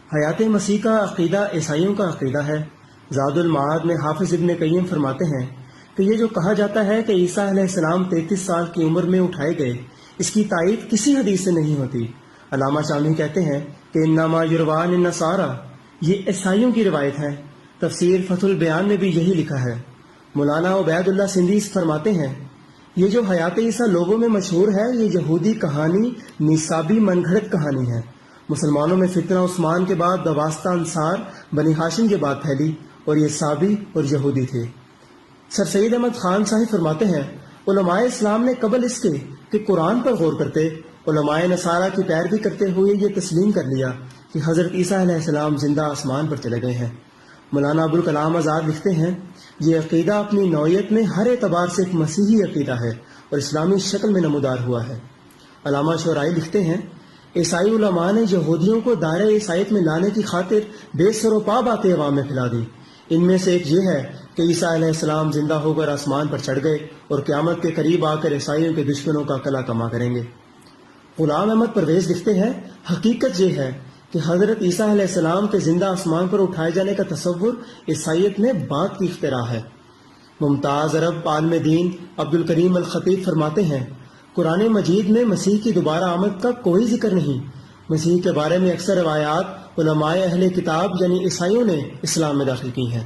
حیات مسیح کا عقیدہ عیسائیوں کا عقیدہ ہے۔ زاد المعاد میں حافظ ابن قیم فرماتے ہیں کہ یہ جو کہا جاتا ہے کہ عیسیٰ علیہ السلام 33 سال کی عمر میں اٹھائے گئے، اس کی تائید کسی حدیث سے نہیں ہوتی۔ علامہ شامی کہتے ہیں کہ انما یروان النصارى، یہ عیسائیوں کی روایت ہے۔ تفسیر فتح البیان میں بھی یہی لکھا ہے۔ مولانا عبید اللہ سندھی فرماتے ہیں یہ جو حیات عیسیٰ لوگوں میں مشہور ہے، یہ یہودی کہانی، نصابی من گھڑت کہانی ہے۔ مسلمانوں میں فتنہ عثمان کے بعد بواسطہ انصار بنی ہاشم کے بعد پھیلی، اور یہ صابی اور یہودی تھے۔ سر سید احمد خان صاحب فرماتے ہیں علماء اسلام نے قبل اس کے کہ قرآن پر غور کرتے، علماء نصارہ کی پیروی کرتے ہوئے یہ تسلیم کر لیا کہ حضرت عیسیٰ علیہ السلام زندہ آسمان پر چلے گئے ہیں۔ مولانا ابوالکلام آزاد لکھتے ہیں یہ عقیدہ اپنی نوعیت میں ہر اعتبار سے ایک مسیحی عقیدہ ہے اور اسلامی شکل میں نمودار ہوا ہے۔ علامہ شورائی لکھتے ہیں عیسائی علماء نے یہودیوں کو دائرہ عیسائیت میں لانے کی خاطر بے سر و پا باتیں عوام میں پھیلا دی۔ ان میں سے ایک یہ ہے کہ عیسیٰ علیہ السلام زندہ ہو کر آسمان پر چڑھ گئے اور قیامت کے قریب آ کر عیسائیوں کے دشمنوں کا قلع کما کریں گے۔ غلام احمد پرویز لکھتے ہیں حقیقت یہ ہے کہ حضرت عیسیٰ علیہ السلام کے زندہ آسمان پر اٹھائے جانے کا تصور عیسائیت میں بات کی اختراع ہے۔ ممتاز عرب عالم دین عبد الکریم الخطیب فرماتے ہیں قرآن مجید میں مسیح کی دوبارہ آمد کا کوئی ذکر نہیں۔ مسیح کے بارے میں اکثر روایات علماء اہل کتاب یعنی عیسائیوں نے اسلام میں داخل کی ہیں۔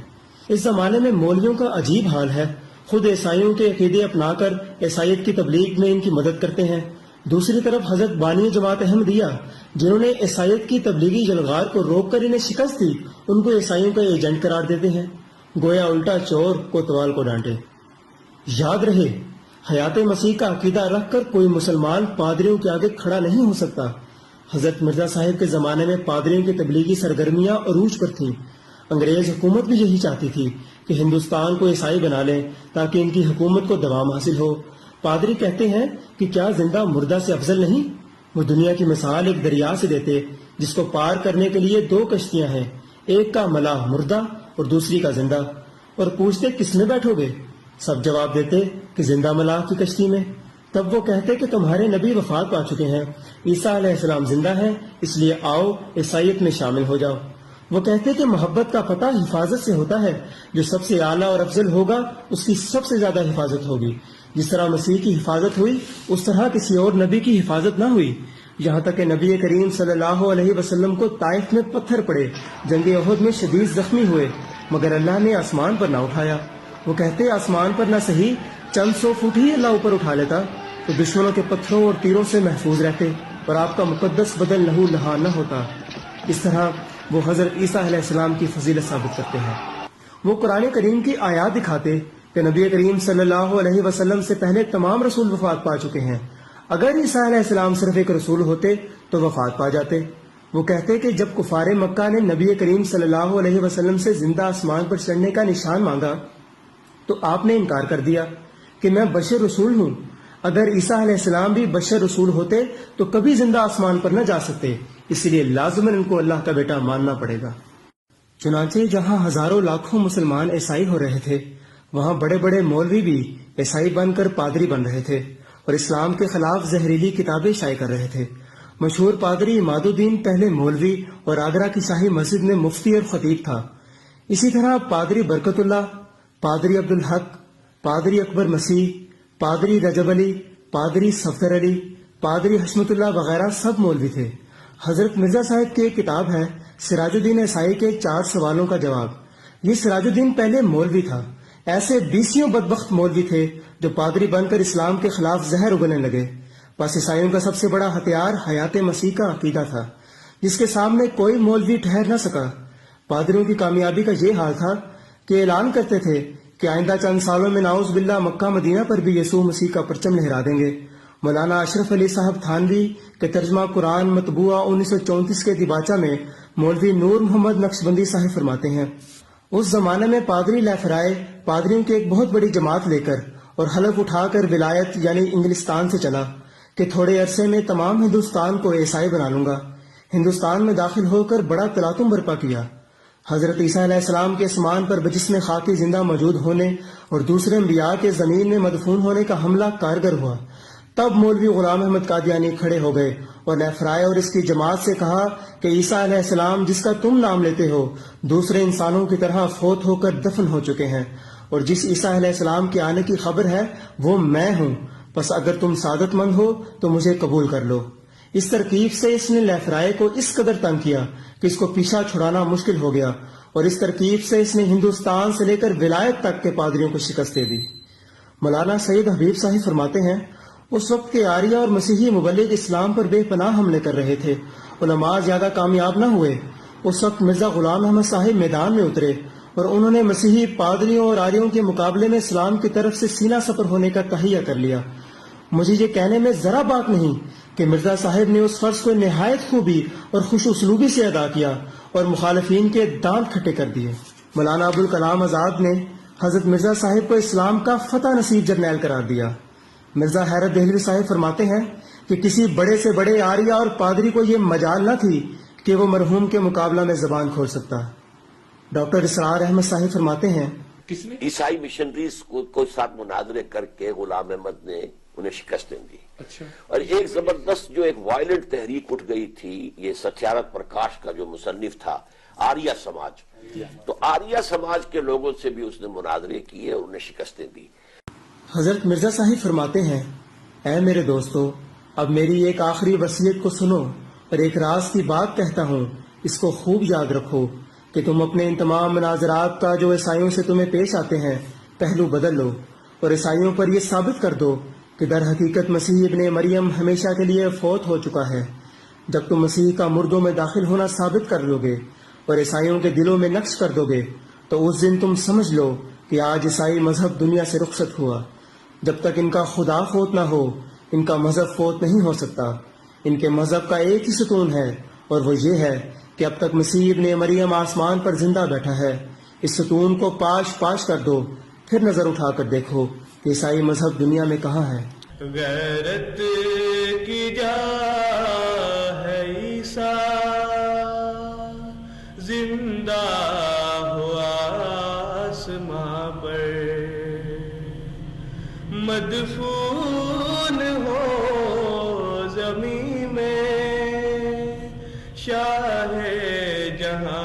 اس زمانے میں مولویوں کا عجیب حال ہے، خود عیسائیوں کے عقیدے اپنا کر عیسائیت کی تبلیغ میں ان کی مدد کرتے ہیں، دوسری طرف حضرت بانی جماعت احمدیہ جنہوں نے عیسائیت کی تبلیغی جلغار کو روک کر انہیں شکست دی، ان کو عیسائیوں کا ایجنٹ قرار دیتے ہیں، گویا الٹا چور کوتوال کو ڈانٹے۔ یاد رہے حیات مسیح کا عقیدہ رکھ کر کوئی مسلمان پادریوں کے آگے کھڑا نہیں ہو سکتا۔ حضرت مرزا صاحب کے زمانے میں پادریوں کی تبلیغی سرگرمیاں عروج پر تھیں۔ انگریز حکومت بھی یہی چاہتی تھی کہ ہندوستان کو عیسائی بنا لیں تاکہ ان کی حکومت کو دوام حاصل ہو۔ پادری کہتے ہیں کہ کیا زندہ مردہ سے افضل نہیں؟ وہ دنیا کی مثال ایک دریا سے دیتے جس کو پار کرنے کے لیے 2 کشتیاں ہیں، ایک کا ملاح مردہ اور دوسری کا زندہ، اور پوچھتے کس میں بیٹھو گے؟ سب جواب دیتے کہ زندہ ملاح کی کشتی میں۔ تب وہ کہتے کہ تمہارے نبی وفات پا چکے ہیں، عیسیٰ علیہ السلام زندہ ہیں، اس لیے آؤ عیسائیت میں شامل ہو جاؤ۔ وہ کہتے کہ محبت کا پتہ حفاظت سے ہوتا ہے، جو سب سے اعلیٰ اور افضل ہوگا اس کی سب سے زیادہ حفاظت ہوگی۔ جس طرح مسیح کی حفاظت ہوئی اس طرح کسی اور نبی کی حفاظت نہ ہوئی، یہاں تک کہ نبی کریم صلی اللہ علیہ وسلم کو طائف میں پتھر پڑے، جنگ احد میں شدید زخمی ہوئے، مگر اللہ نے آسمان پر نہ اٹھایا۔ وہ کہتے آسمان پر نہ صحیح چند 100 فٹ ہی اللہ اوپر اٹھا لیتا تو دشمنوں کے پتھروں اور تیروں سے محفوظ رہتے اور آپ کا مقدس بدن لہو لہان نہ ہوتا۔ اس طرح وہ حضرت عیسیٰ علیہ السلام کی فضیلت ثابت کرتے ہیں۔ وہ قرآن کریم کی آیات دکھاتے کہ نبی کریم صلی اللہ علیہ وسلم سے پہلے تمام رسول وفات پا چکے ہیں، اگر عیسیٰ علیہ السلام صرف ایک رسول ہوتے تو وفات پا جاتے۔ وہ کہتے کہ جب کفار مکہ نے نبی کریم صلی اللہ علیہ وسلم سے زندہ آسمان پر چڑھنے کا نشان مانگا تو آپ نے انکار کر دیا کہ میں بشر رسول ہوں، اگر عیسیٰ علیہ السلام بھی بشر رسول ہوتے تو کبھی زندہ آسمان پر نہ جا سکتے، اس لیے لازماً ان کو اللہ کا بیٹا ماننا پڑے گا۔ چنانچہ جہاں ہزاروں لاکھوں مسلمان عیسائی ہو رہے تھے، وہاں بڑے بڑے مولوی بھی عیسائی بن کر پادری بن رہے تھے اور اسلام کے خلاف زہریلی کتابیں شائع کر رہے تھے۔ مشہور پادری عماد الدین پہلے مولوی اور آگرہ کی شاہی مسجد میں مفتی اور خطیب تھا۔ اسی طرح پادری برکت اللہ، پادری عبدالحق، پادری اکبر مسیح، پادری رجب علی، پادری صفدر علی، پادری حشمت اللہ وغیرہ سب مولوی تھے۔ حضرت مرزا صاحب کی ایک کتاب ہے سراج الدین عیسائی کے 4 سوالوں کا جواب۔ یہ سراج الدین پہلے مولوی تھا۔ ایسے 20 بدبخت مولوی تھے جو پادری بن کر اسلام کے خلاف زہر اگلنے لگے۔ بس عیسائیوں کا سب سے بڑا ہتھیار حیات مسیح کا عقیدہ تھا، جس کے سامنے کوئی مولوی ٹھہر نہ سکا۔ پادریوں کی کامیابی کا یہ حال تھا کہ اعلان کرتے تھے کہ آئندہ چند سالوں میں نعوذ باللہ مکہ مدینہ پر بھی یسوع مسیح کا پرچم لہرا دیں گے۔ مولانا اشرف علی صاحب تھانوی کے ترجمہ قرآن مطبوعہ 1934 کے دیباچہ میں مولوی نور محمد نقشبندی صاحب فرماتے ہیں اس زمانے میں پادری لیفرائے پادریوں کی ایک بہت بڑی جماعت لے کر اور حلف اٹھا کر ولایت یعنی انگلستان سے چلا کہ تھوڑے عرصے میں تمام ہندوستان کو عیسائی بنا لوں گا۔ ہندوستان میں داخل ہو کر بڑا تلاطم برپا کیا۔ حضرت عیسیٰ علیہ السلام کے اسمان پر بجسم خاکی زندہ موجود ہونے اور دوسرے انبیاء کے زمین میں مدفون ہونے کا حملہ کارگر ہوا۔ تب مولوی غلام احمد قادیانی کھڑے ہو گئے اور نیفرائے اور اس کی جماعت سے کہا کہ عیسیٰ علیہ السلام جس کا تم نام لیتے ہو دوسرے انسانوں کی طرح فوت ہو کر دفن ہو چکے ہیں، اور جس عیسیٰ علیہ السلام کے آنے کی خبر ہے وہ میں ہوں، پس اگر تم سعادت مند ہو تو مجھے قبول کر لو۔ اس ترکیب سے اس نے لیفرائے کو اس قدر تنگ کیا کہ اس کو پیچھا چھڑانا مشکل ہو گیا، اور اس ترکیب سے اس نے ہندوستان سے لے کر ولایت تک کے پادریوں کو شکست دے دی۔ مولانا سید حبیب صاحب فرماتے ہیں، اس وقت کے آریہ اور مسیحی مبلغ اسلام پر بے پناہ حملے کر رہے تھے، علماء زیادہ کامیاب نہ ہوئے۔ اس وقت مرزا غلام احمد صاحب میدان میں اترے اور انہوں نے مسیحی پادریوں اور آریوں کے مقابلے میں اسلام کی طرف سے سینہ سپر ہونے کا تہیہ کر لیا۔ مجھے یہ کہنے میں ذرا بات نہیں کہ مرزا صاحب نے اس فرض کو نہایت خوبی اور خوش اسلوبی سے ادا کیا اور مخالفین کے دانت کھٹے کر دیے۔ مولانا ابوالکلام آزاد نے حضرت مرزا صاحب کو اسلام کا فتح نصیب جرنیل قرار دیا۔ مرزا حیرت دہلوی صاحب فرماتے ہیں کہ کسی بڑے سے بڑے آریہ اور پادری کو یہ مجال نہ تھی کہ وہ مرحوم کے مقابلہ میں زبان کھول سکتا۔ ڈاکٹر اسرار احمد صاحب فرماتے ہیں، عیسائی مشنریز کو ساتھ مناظرے کر کے غلام احمد نے انہیں شکستیں دی۔ اور ایک زبردست جو ایک وائلنٹ تحریک اٹھ گئی تھی، یہ ستیارتھ پرکاش کا جو مصنف تھا، آریہ سماج، تو آریہ سماج کے لوگوں سے بھی اس نے مناظرے کیے اور انہیں شکستیں دی۔ حضرت مرزا صاحب فرماتے ہیں، اے میرے دوستو، اب میری ایک آخری وصیت کو سنو اور ایک راز کی بات کہتا ہوں، اس کو خوب یاد رکھو کہ تم اپنے ان تمام مناظرات کا جو عیسائیوں سے تمہیں پیش آتے ہیں پہلو بدل لو اور عیسائیوں پر یہ ثابت کر دو کہ در حقیقت مسیح ابن مریم ہمیشہ کے لیے فوت ہو چکا ہے۔ جب تم مسیح کا مردوں میں داخل ہونا ثابت کر لو گے اور عیسائیوں کے دلوں میں نقش کر دو گے تو اس دن تم سمجھ لو کہ آج عیسائی مذہب دنیا سے رخصت ہوا۔ جب تک ان کا خدا فوت نہ ہو ان کا مذہب فوت نہیں ہو سکتا۔ ان کے مذہب کا ایک ہی ستون ہے اور وہ یہ ہے کہ اب تک مسیح ابن مریم آسمان پر زندہ بیٹھا ہے۔ اس ستون کو پاش پاش کر دو، پھر نظر اٹھا کر دیکھو کہ عیسائی مذہب دنیا میں کہاں ہے۔ غیرت کی جا ہے عیسیٰ زندہ ہوا آسماں پر، مدفون ہو زمین میں شاہ جہاں